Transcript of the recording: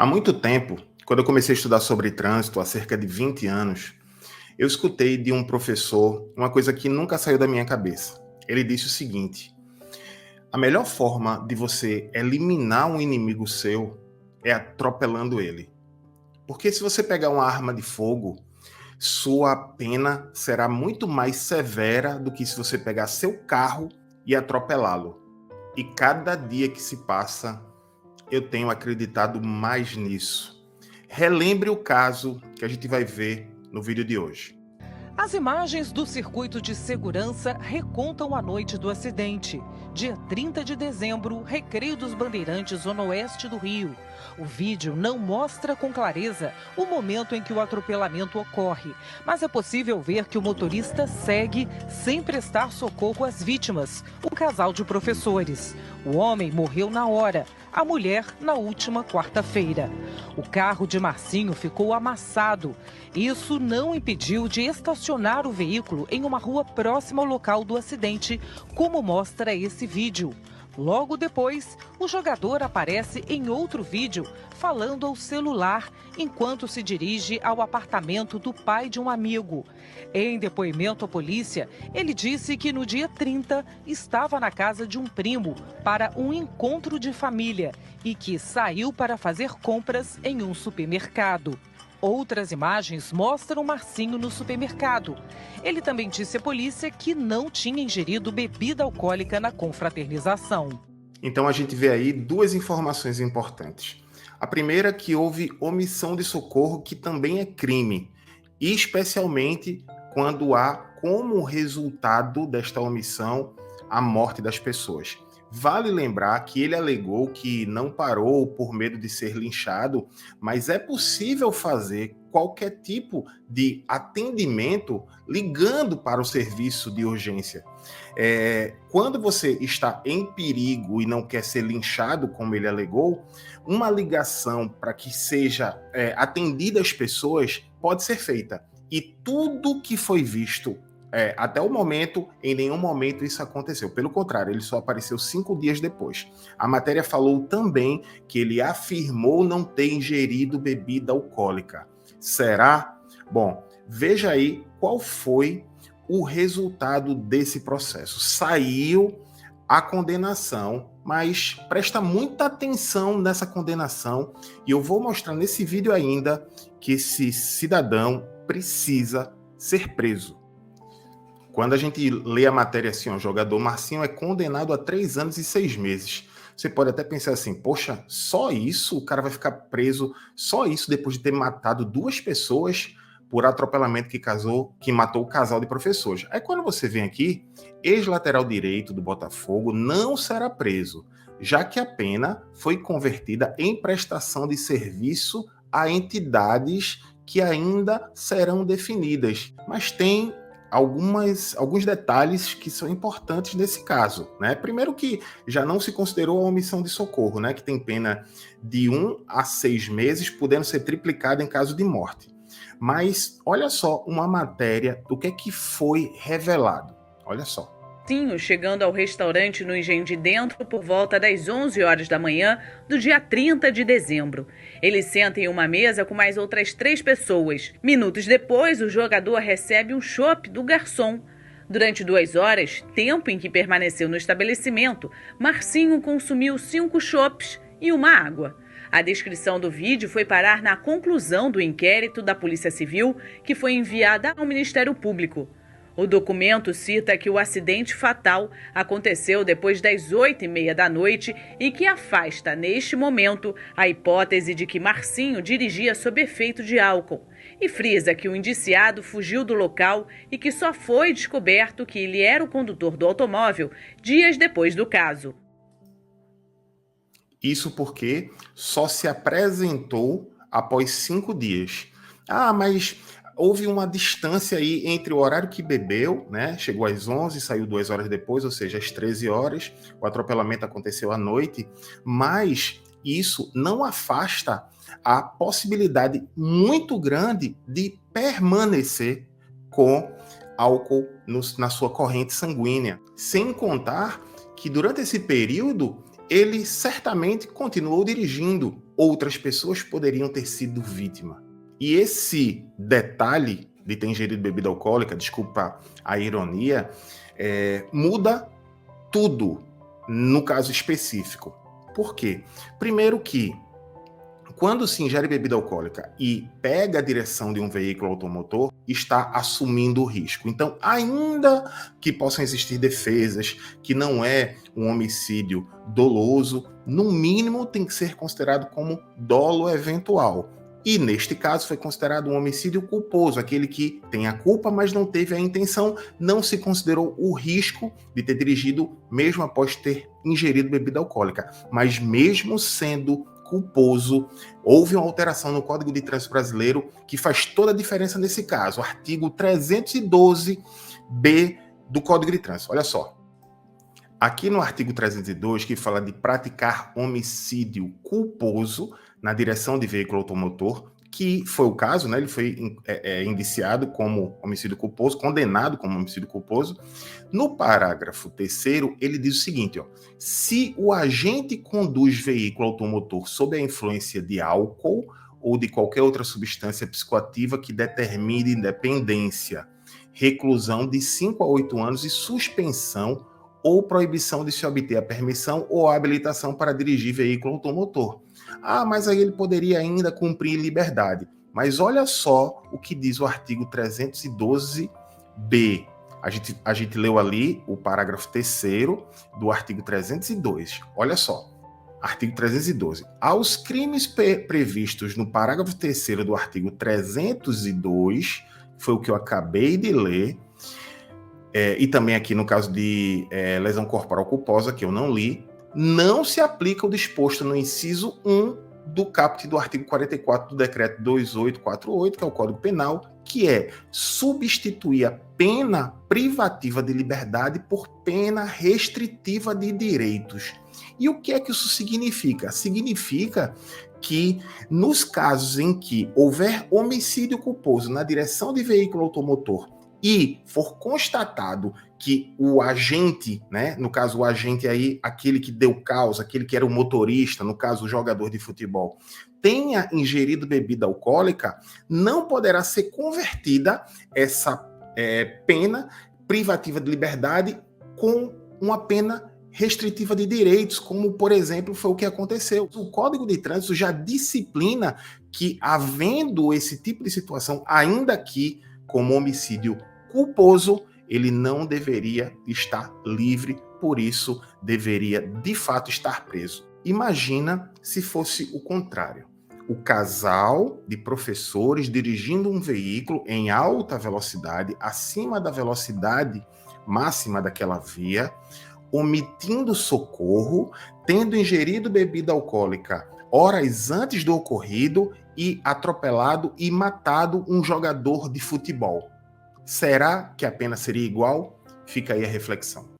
Há muito tempo, quando eu comecei a estudar sobre trânsito, há cerca de 20 anos, eu escutei de um professor uma coisa que nunca saiu da minha cabeça. Ele disse o seguinte: a melhor forma de você eliminar um inimigo seu é atropelando ele. Porque se você pegar uma arma de fogo, sua pena será muito mais severa do que se você pegar seu carro e atropelá-lo. E cada dia que se passa, eu tenho acreditado mais nisso. Relembre o caso que a gente vai ver no vídeo de hoje. As imagens do circuito de segurança recontam a noite do acidente. Dia 30 de dezembro, Recreio dos Bandeirantes, zona oeste do Rio. O vídeo não mostra com clareza o momento em que o atropelamento ocorre, mas é possível ver que o motorista segue sem prestar socorro às vítimas, um casal de professores. O homem morreu na hora, a mulher na última quarta-feira. O carro de Marcinho ficou amassado. Isso não impediu de estacionar o veículo em uma rua próxima ao local do acidente, como mostra esse vídeo. Logo depois, o jogador aparece em outro vídeo falando ao celular enquanto se dirige ao apartamento do pai de um amigo. Em depoimento à polícia, ele disse que no dia 30 estava na casa de um primo para um encontro de família e que saiu para fazer compras em um supermercado. Outras imagens mostram Marcinho no supermercado. Ele também disse à polícia que não tinha ingerido bebida alcoólica na confraternização. Então a gente vê aí duas informações importantes. A primeira é que houve omissão de socorro, que também é crime, e especialmente quando há como resultado desta omissão a morte das pessoas. Vale lembrar que ele alegou que não parou por medo de ser linchado, mas é possível fazer qualquer tipo de atendimento ligando para o serviço de urgência. Quando você está em perigo e não quer ser linchado, como ele alegou, uma ligação para que seja atendida as pessoas pode ser feita. E tudo que foi visto até o momento, em nenhum momento isso aconteceu. Pelo contrário, ele só apareceu 5 dias depois. A matéria falou também que ele afirmou não ter ingerido bebida alcoólica. Será? Bom, veja aí qual foi o resultado desse processo. Saiu a condenação, mas presta muita atenção nessa condenação e eu vou mostrar nesse vídeo ainda que esse cidadão precisa ser preso. Quando a gente lê a matéria assim, o jogador Marcinho é condenado a 3 anos e 6 meses. Você pode até pensar assim, poxa, só isso? O cara vai ficar preso só isso depois de ter matado 2 pessoas por atropelamento que matou o casal de professores. Aí quando você vem aqui, ex-lateral direito do Botafogo não será preso, já que a pena foi convertida em prestação de serviço a entidades que ainda serão definidas. Mas tem alguns detalhes que são importantes nesse caso, né? Primeiro que já não se considerou a omissão de socorro, né? Que tem pena de 1 a 6 meses, podendo ser triplicada em caso de morte. Mas olha só uma matéria do que foi revelado. Olha só. Chegando ao restaurante no Engenho de Dentro por volta das 11 horas da manhã do dia 30 de dezembro. Ele senta em uma mesa com mais outras 3 pessoas. Minutos depois, o jogador recebe um chopp do garçom. Durante 2 horas, tempo em que permaneceu no estabelecimento, Marcinho consumiu 5 chopps e uma água. A descrição do vídeo foi parar na conclusão do inquérito da Polícia Civil, que foi enviada ao Ministério Público. O documento cita que o acidente fatal aconteceu depois das 8h30 da noite e que afasta, neste momento, a hipótese de que Marcinho dirigia sob efeito de álcool. E frisa que o indiciado fugiu do local e que só foi descoberto que ele era o condutor do automóvel dias depois do caso. Isso porque só se apresentou após 5 dias. Ah, mas houve uma distância aí entre o horário que bebeu, né? Chegou às 11, saiu 2 horas depois, ou seja, às 13 horas. O atropelamento aconteceu à noite, mas isso não afasta a possibilidade muito grande de permanecer com álcool na sua corrente sanguínea. Sem contar que durante esse período ele certamente continuou dirigindo outras pessoas poderiam ter sido vítima. E esse detalhe de ter ingerido bebida alcoólica, desculpa a ironia, muda tudo no caso específico. Por quê? Primeiro que, quando se ingere bebida alcoólica e pega a direção de um veículo automotor, está assumindo o risco. Então, ainda que possam existir defesas, que não é um homicídio doloso, no mínimo tem que ser considerado como dolo eventual. E, neste caso, foi considerado um homicídio culposo, aquele que tem a culpa, mas não teve a intenção, não se considerou o risco de ter dirigido mesmo após ter ingerido bebida alcoólica. Mas mesmo sendo culposo, houve uma alteração no Código de Trânsito Brasileiro que faz toda a diferença nesse caso. O artigo 312-B do Código de Trânsito. Olha só. Aqui no artigo 302, que fala de praticar homicídio culposo na direção de veículo automotor, que foi o caso, né? Ele foi indiciado como homicídio culposo, condenado como homicídio culposo. No parágrafo 3º, ele diz o seguinte, ó: se o agente conduz veículo automotor sob a influência de álcool ou de qualquer outra substância psicoativa que determine dependência, reclusão de 5 a 8 anos e suspensão ou proibição de se obter a permissão ou a habilitação para dirigir veículo automotor. Ah, mas aí ele poderia ainda cumprir liberdade. Mas olha só o que diz o artigo 312-B. A gente leu ali o parágrafo 3º do artigo 302. Olha só, artigo 312. Aos crimes previstos no parágrafo 3º do artigo 302, foi o que eu acabei de ler, e também aqui no caso de lesão corporal culposa, que eu não li, não se aplica o disposto no inciso 1 do caput do artigo 44 do decreto 2848, que é o Código Penal, que é substituir a pena privativa de liberdade por pena restritiva de direitos. E o que é que isso significa? Significa que nos casos em que houver homicídio culposo na direção de veículo automotor e for constatado que o agente, né, no caso o agente aí, aquele que deu causa, aquele que era o motorista, no caso o jogador de futebol, tenha ingerido bebida alcoólica, não poderá ser convertida essa pena privativa de liberdade com uma pena restritiva de direitos, como, por exemplo, foi o que aconteceu. O Código de Trânsito já disciplina que, havendo esse tipo de situação, ainda que como homicídio culposo, ele não deveria estar livre, por isso deveria de fato estar preso. Imagina se fosse o contrário. O casal de professores dirigindo um veículo em alta velocidade, acima da velocidade máxima daquela via, omitindo socorro, tendo ingerido bebida alcoólica horas antes do ocorrido e atropelado e matado um jogador de futebol. Será que a pena seria igual? Fica aí a reflexão.